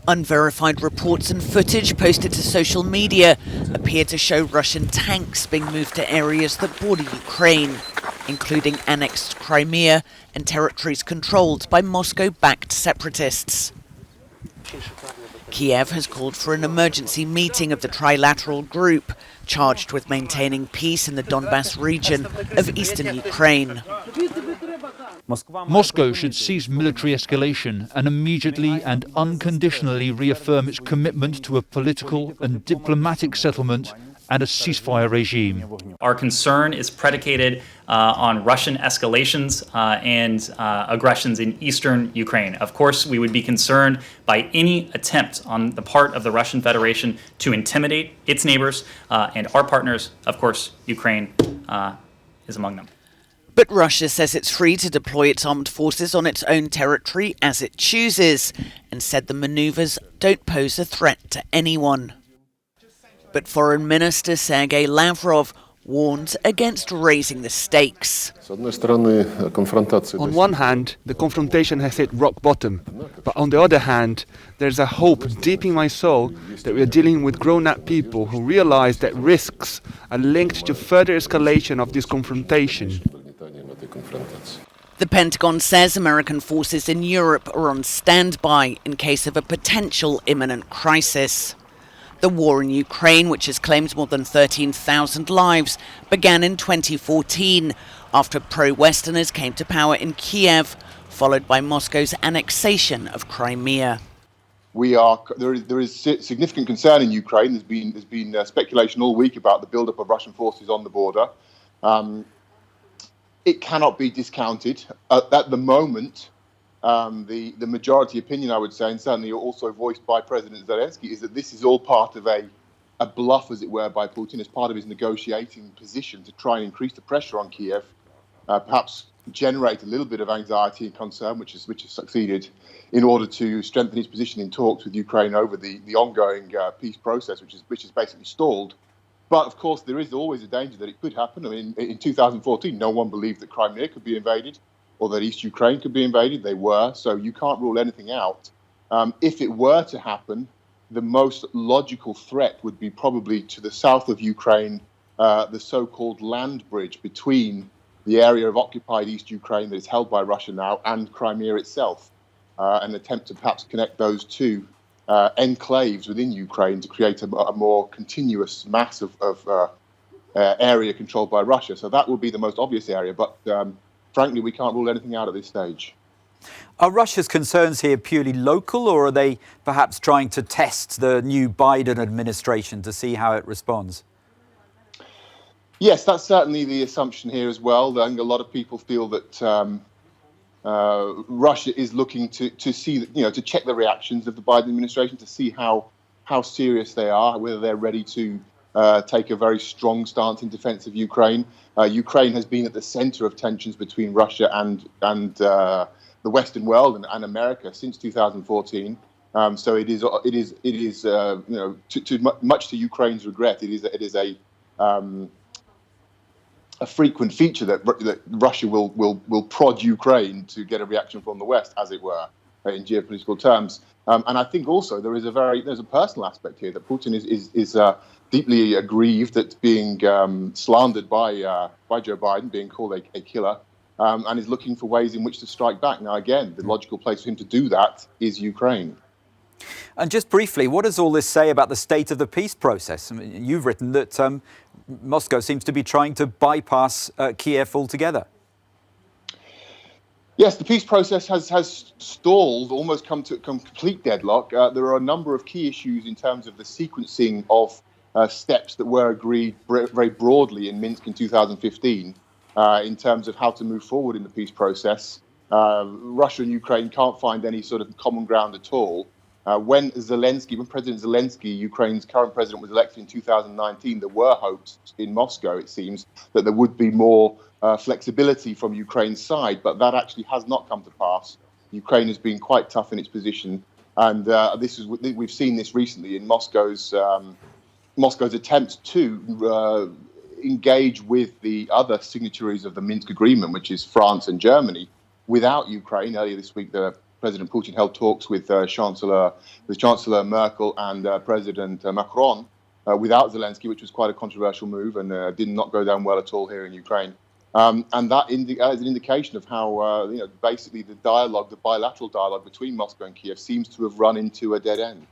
Unverified reports and footage posted to social media appear to show Russian tanks being moved to areas that border Ukraine, including annexed Crimea and territories controlled by Moscow-backed separatists. Kiev has called for an emergency meeting of the trilateral group, charged with maintaining peace in the Donbas region of eastern Ukraine. Moscow should cease military escalation and immediately and unconditionally reaffirm its commitment to a political and diplomatic settlement and a ceasefire regime. Our concern is predicated on Russian escalations and aggressions in eastern Ukraine. Of course, we would be concerned by any attempt on the part of the Russian Federation to intimidate its neighbors and our partners. Of course, Ukraine is among them. But Russia says it's free to deploy its armed forces on its own territory as it chooses, and said the manoeuvres don't pose a threat to anyone. But Foreign Minister Sergei Lavrov warns against raising the stakes. On one hand, the confrontation has hit rock bottom, but on the other hand, there's a hope deep in my soul that we are dealing with grown-up people who realize that risks are linked to further escalation of this confrontation. The Pentagon says American forces in Europe are on standby in case of a potential imminent crisis. The war in Ukraine, which has claimed more than 13,000 lives, began in 2014 after pro-Westerners came to power in Kiev, followed by Moscow's annexation of Crimea. There is significant concern in Ukraine. There's been speculation all week about the buildup of Russian forces on the border. It cannot be discounted. At the moment, the majority opinion, I would say, and certainly also voiced by President Zelensky, is that this is all part of a bluff, as it were, by Putin, as part of his negotiating position to try and increase the pressure on Kiev, perhaps generate a little bit of anxiety and concern, which has succeeded, in order to strengthen his position in talks with Ukraine over the ongoing peace process, which is basically stalled. But, of course, there is always a danger that it could happen. I mean, in 2014, no one believed that Crimea could be invaded or that East Ukraine could be invaded. They were, so you can't rule anything out. If it were to happen, the most logical threat would be probably to the south of Ukraine, the so-called land bridge between the area of occupied East Ukraine that is held by Russia now and Crimea itself, an attempt to perhaps connect those two enclaves within Ukraine to create a more continuous mass of area controlled by Russia. So that would be the most obvious area. But frankly, we can't rule anything out at this stage. Are Russia's concerns here purely local, or are they perhaps trying to test the new Biden administration to see how it responds? Yes, that's certainly the assumption here as well. I think a lot of people feel that Russia is looking to see, to check the reactions of the Biden administration, to see how serious they are, whether they're ready to take a very strong stance in defense of Ukraine. Ukraine has been at the center of tensions between Russia and the Western world and America since 2014. So it is much to Ukraine's regret, it is a frequent feature that Russia will prod Ukraine to get a reaction from the West, as it were, in geopolitical terms. And I think also there's a personal aspect here that Putin is deeply aggrieved at being slandered by Joe Biden, being called a killer, and is looking for ways in which to strike back. Now, again, the logical place for him to do that is Ukraine. And just briefly, what does all this say about the state of the peace process? I mean, you've written that Moscow seems to be trying to bypass Kiev altogether. Yes, the peace process has stalled, almost come to complete deadlock. There are a number of key issues in terms of the sequencing of steps that were agreed very broadly in Minsk in 2015 in terms of how to move forward in the peace process. Russia and Ukraine can't find any sort of common ground at all. When President Zelensky, Ukraine's current president, was elected in 2019, there were hopes in Moscow, it seems, that there would be more flexibility from Ukraine's side, but that actually has not come to pass. Ukraine has been quite tough in its position, and we've seen this recently in Moscow's attempts to engage with the other signatories of the Minsk agreement, which is France and Germany, without Ukraine. Earlier this week, the President Putin held talks with Chancellor Merkel and President Macron without Zelensky, which was quite a controversial move and did not go down well at all here in Ukraine. And that is an indication of how basically the bilateral dialogue between Moscow and Kiev seems to have run into a dead end.